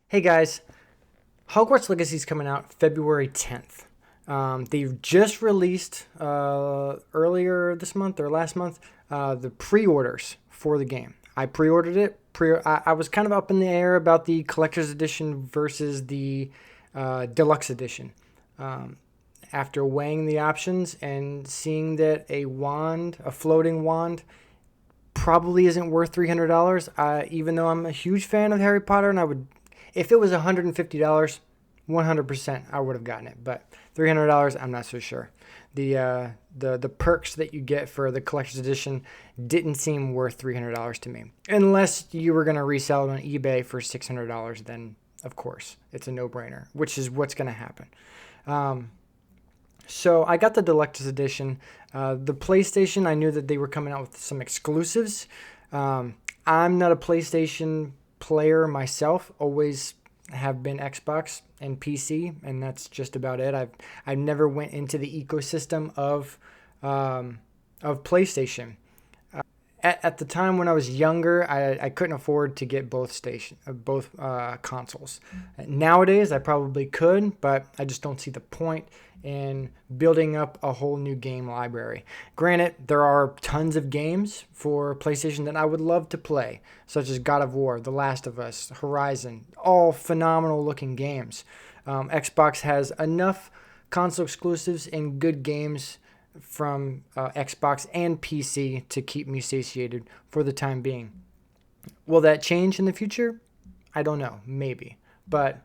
Hey guys, Hogwarts Legacy is coming out February 10th. They've just released earlier this month or last month the pre-orders for the game. I pre-ordered it. I was kind of up in the air about the collector's edition versus the deluxe edition. After weighing the options and seeing that a floating wand, probably isn't worth $300. Even though I'm a huge fan of Harry Potter, and if it was $150, 100% I would have gotten it. But $300, I'm not so sure. The perks that you get for the collector's edition didn't seem worth $300 to me, unless you were gonna resell it on eBay for $600. Then of course it's a no-brainer, which is what's gonna happen. So I got the deluxe edition. The PlayStation, I knew that they were coming out with some exclusives. I'm not a PlayStation player myself. Always have been Xbox and PC, and that's just about it. I've never went into the ecosystem of PlayStation. At the time when I was younger, I couldn't afford to get both consoles. Nowadays, I probably could, but I just don't see the point in building up a whole new game library. Granted, there are tons of games for PlayStation that I would love to play, such as God of War, The Last of Us, Horizon, all phenomenal looking games. Xbox has enough console exclusives and good games from Xbox and PC to keep me satiated for the time being. Will that change in the future? I don't know, maybe. But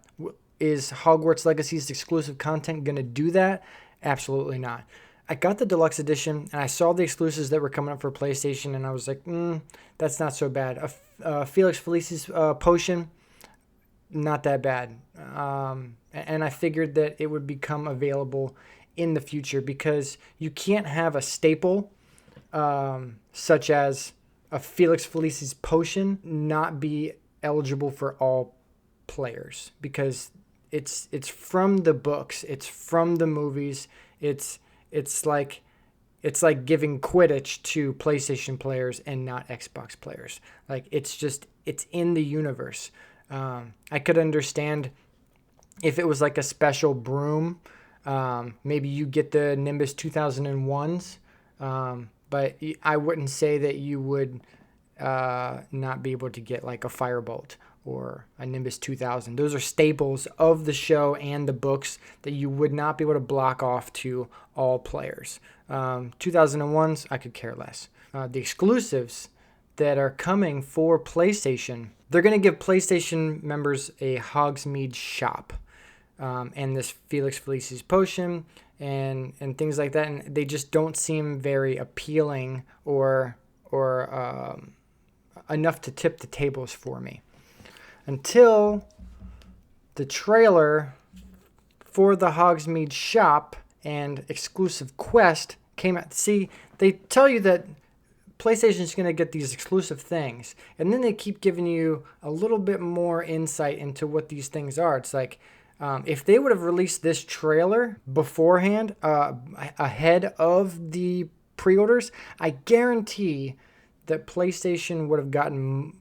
is Hogwarts Legacy's exclusive content going to do that? Absolutely not. I got the deluxe edition and I saw the exclusives that were coming up for PlayStation, and I was like, that's not so bad. Felix Felice's potion, not that bad. And I figured that it would become available in the future, because you can't have a staple such as a Felix Felice's potion not be eligible for all players, because it's from the books, it's from the movies, it's like giving Quidditch to PlayStation players and not Xbox players. Like, it's in the universe. I could understand if it was like a special broom. Maybe you get the Nimbus 2001s, but I wouldn't say that you would not be able to get like a Firebolt or a Nimbus 2000. Those are staples of the show and the books that you would not be able to block off to all players. 2001s, I could care less. The exclusives that are coming for PlayStation, they're going to give PlayStation members a Hogsmead shop. And this Felix Felice's potion and things like that, and they just don't seem very appealing or enough to tip the tables for me. Until the trailer for the Hogsmeade shop and exclusive quest came out. See, they tell you that PlayStation's going to get these exclusive things, and then they keep giving you a little bit more insight into what these things are. It's like, if they would have released this trailer beforehand, ahead of the pre-orders, I guarantee that PlayStation would have gotten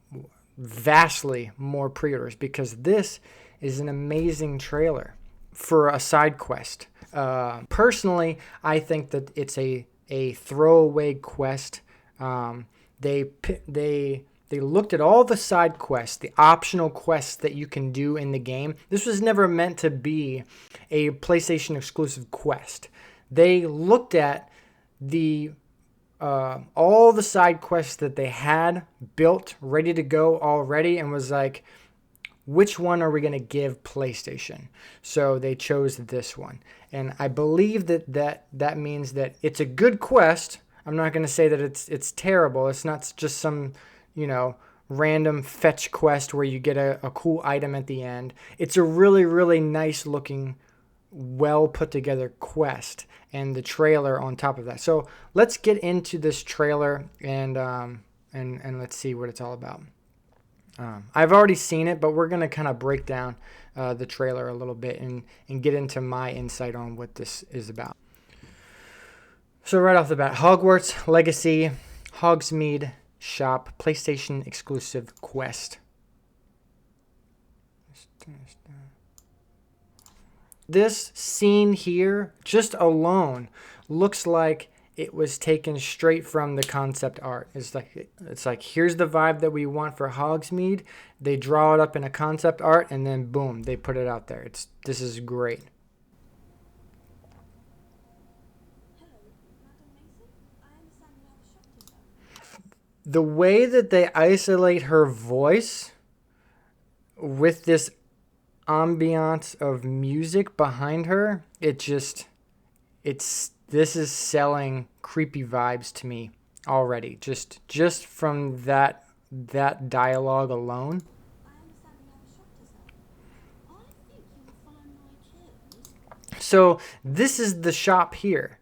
vastly more pre-orders, because this is an amazing trailer for a side quest. Personally, I think that it's a throwaway quest. They looked at all the side quests, the optional quests that you can do in the game. This was never meant to be a PlayStation exclusive quest. They looked at all the side quests that they had built, ready to go already, and was like, which one are we going to give PlayStation? So they chose this one. And I believe that means that it's a good quest. I'm not going to say that it's terrible. It's not just some, random fetch quest where you get a cool item at the end. It's a really, really nice looking, well put together quest, and the trailer on top of that. So let's get into this trailer and let's see what it's all about. I've already seen it, but we're going to kind of break down the trailer a little bit and get into my insight on what this is about. So right off the bat, Hogwarts Legacy, Hogsmeade shop, PlayStation exclusive quest. This scene here, just alone, looks like it was taken straight from the concept art. It's like here's the vibe that we want for Hogsmeade. They draw it up in a concept art, and then boom, they put it out there. This is great. The way that they isolate her voice with this ambiance of music behind her, this is selling creepy vibes to me already. Just from that dialogue alone. So this is the shop here.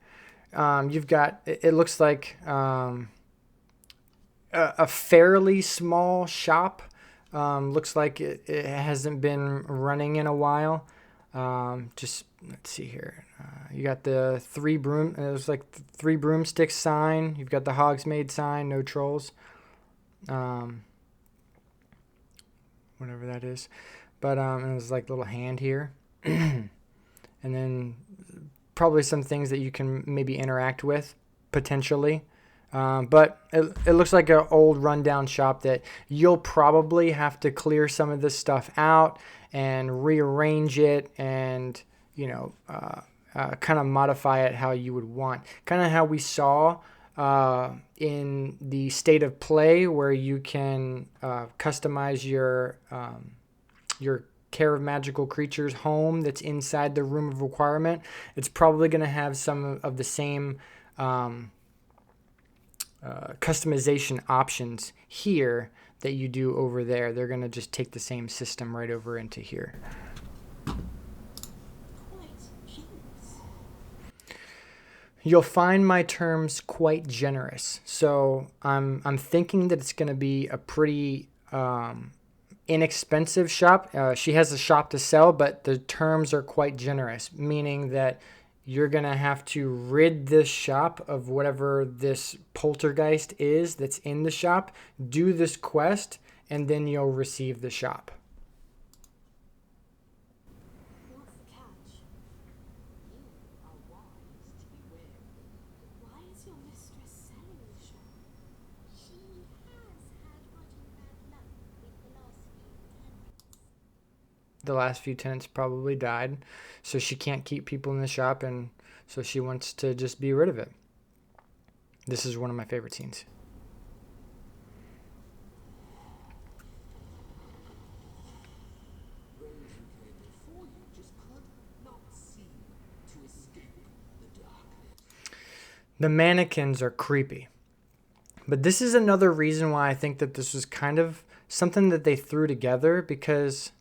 You've got, it looks like a fairly small shop. Looks like it hasn't been running in a while. Just let's see here. You got the three broomstick sign. You've got the Hogsmeade sign. No trolls. Whatever that is. But and there's like a little hand here, and then probably some things that you can maybe interact with potentially. But it looks like an old rundown shop that you'll probably have to clear some of this stuff out and rearrange it and, kind of modify it how you would want. Kind of how we saw in the state of play where you can customize your Care of Magical Creatures home that's inside the Room of Requirement. It's probably going to have some of the same customization options here that you do over there. They're going to just take the same system right over into here. You'll find my terms quite generous. So I'm thinking that it's going to be a pretty inexpensive shop. She has a shop to sell, but the terms are quite generous, meaning that you're going to have to rid this shop of whatever this poltergeist is that's in the shop, do this quest, and then you'll receive the shop. What's the catch? You are wise to be wary. Why is your mistress selling the shop? She has had rotten bad luck with the last few tenants. The last few tenants probably died, so she can't keep people in the shop, and so she wants to just be rid of it. This is one of my favorite scenes. Those who came before you just could not seem to escape the darkness. The mannequins are creepy, but this is another reason why I think that this was kind of something that they threw together, because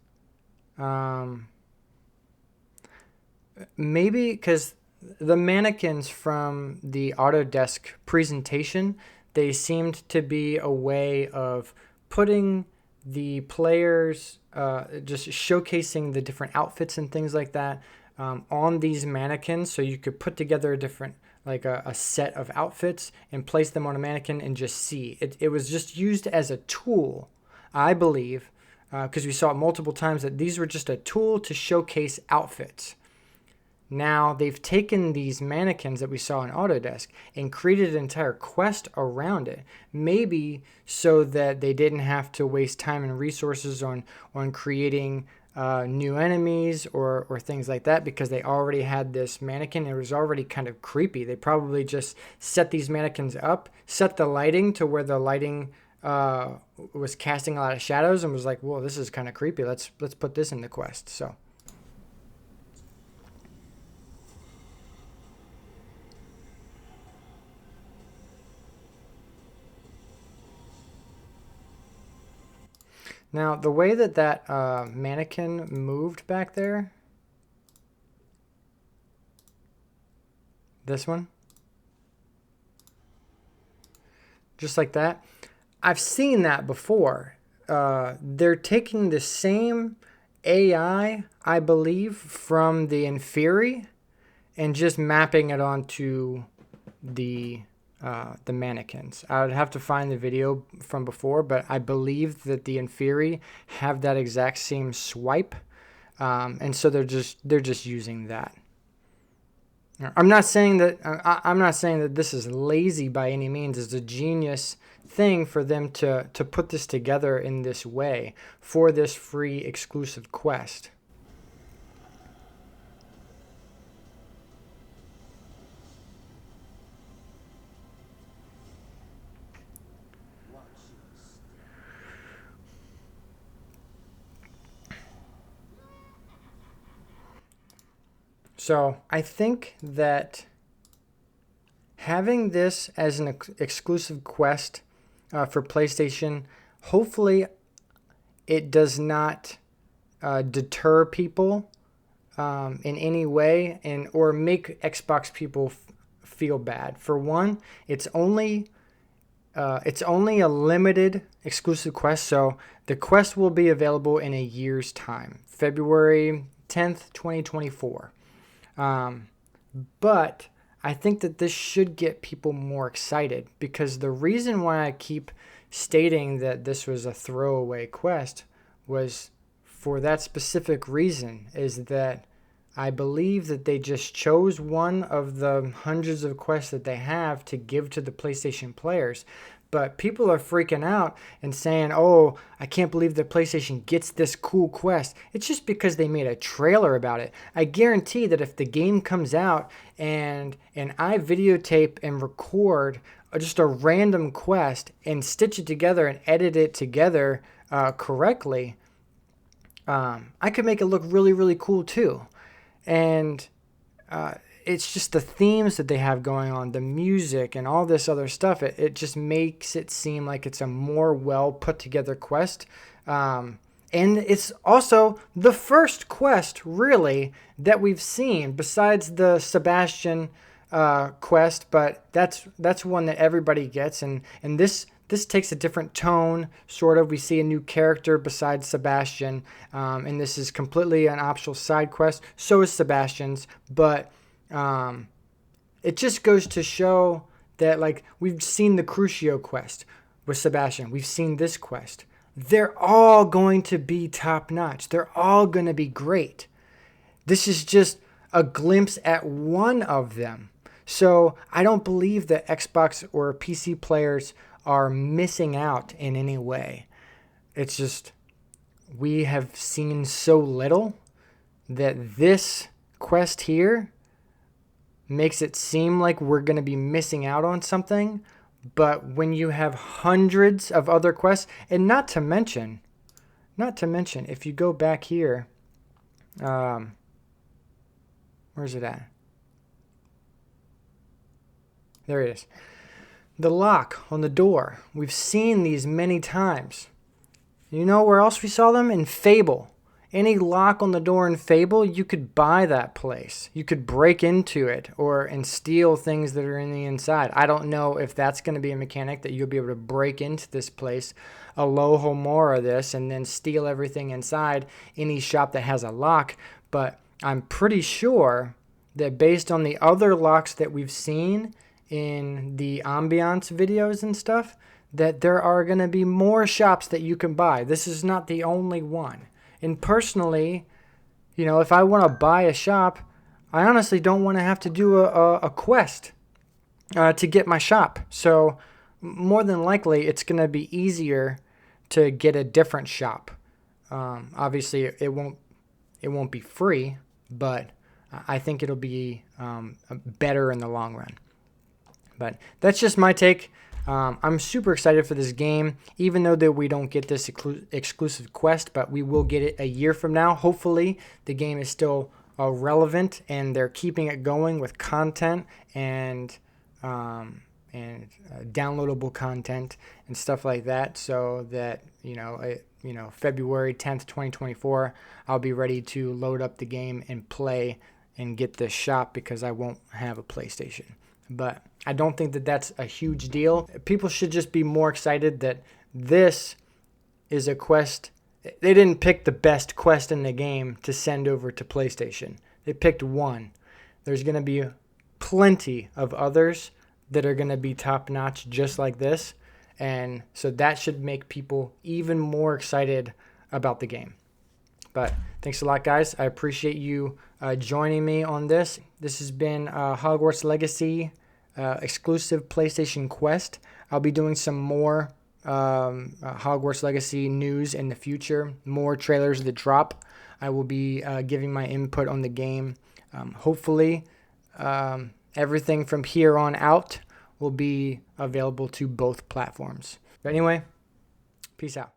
maybe because the mannequins from the Autodesk presentation, they seemed to be a way of putting the players, just showcasing the different outfits and things like that on these mannequins, so you could put together a different, like a set of outfits and place them on a mannequin and just see. It was just used as a tool, I believe, because we saw it multiple times, that these were just a tool to showcase outfits. Now they've taken these mannequins that we saw in Autodesk and created an entire quest around it. Maybe so that they didn't have to waste time and resources on creating new enemies or things like that, because they already had this mannequin. It was already kind of creepy. They probably just set these mannequins up, set the lighting to where the lighting was casting a lot of shadows, and was like, whoa, this is kind of creepy. Let's put this in the quest. So. Now, the way that mannequin moved back there, this one, just like that, I've seen that before. They're taking the same AI, I believe, from the Inferi and just mapping it onto the the mannequins. I would have to find the video from before, but I believe that the Inferi have that exact same swipe, and so they're just using that. I'm not saying that this is lazy by any means. It's a genius thing for them to put this together in this way for this free exclusive quest. So I think that having this as an exclusive quest for PlayStation, hopefully it does not deter people in any way or make Xbox people feel bad. For one, it's only a limited exclusive quest, so the quest will be available in a year's time, February 10th, 2024. But I think that this should get people more excited, because the reason why I keep stating that this was a throwaway quest was for that specific reason, is that I believe that they just chose one of the hundreds of quests that they have to give to the PlayStation players. But people are freaking out and saying, oh, I can't believe that PlayStation gets this cool quest. It's just because they made a trailer about it. I guarantee that if the game comes out and I videotape and record just a random quest and stitch it together and edit it together correctly, I could make it look really, really cool too. And it's just the themes that they have going on, the music and all this other stuff. It just makes it seem like it's a more well put together quest. And it's also the first quest really that we've seen besides the Sebastian quest, but that's one that everybody gets. And this takes a different tone, sort of. We see a new character besides Sebastian, and this is completely an optional side quest. So is Sebastian's, but it just goes to show that, like, we've seen the Crucio quest with Sebastian. We've seen this quest. They're all going to be top notch. They're all going to be great. This is just a glimpse at one of them. So I don't believe that Xbox or PC players are missing out in any way. It's just we have seen so little that this quest here makes it seem like we're going to be missing out on something. But when you have hundreds of other quests, and not to mention, if you go back here, where's it at? There it is. The lock on the door. We've seen these many times. You know where else we saw them? In Fable. Any lock on the door in Fable, you could buy that place. You could break into it and steal things that are in the inside. I don't know if that's going to be a mechanic that you'll be able to break into this place, Alohomora this, and then steal everything inside any shop that has a lock. But I'm pretty sure that based on the other locks that we've seen in the ambiance videos and stuff, that there are going to be more shops that you can buy. This is not the only one. And personally, if I want to buy a shop, I honestly don't want to have to do a quest to get my shop. So more than likely, it's going to be easier to get a different shop. Obviously, it won't be free, but I think it'll be better in the long run. But that's just my take. I'm super excited for this game, even though that we don't get this exclusive quest, but we will get it a year from now. Hopefully, the game is still relevant and they're keeping it going with content and downloadable content and stuff like that, so that February 10th, 2024, I'll be ready to load up the game and play and get this shop, because I won't have a PlayStation. But I don't think that that's a huge deal. People should just be more excited that this is a quest. They didn't pick the best quest in the game to send over to PlayStation. They picked one. There's going to be plenty of others, that are going to be top notch just like this. And so that should make people even more excited about the game. But thanks a lot, guys. I appreciate you joining me on this. This has been Hogwarts Legacy exclusive PlayStation Quest. I'll be doing some more Hogwarts Legacy news in the future, more trailers that drop. I will be giving my input on the game. Hopefully, everything from here on out will be available to both platforms. But anyway, peace out.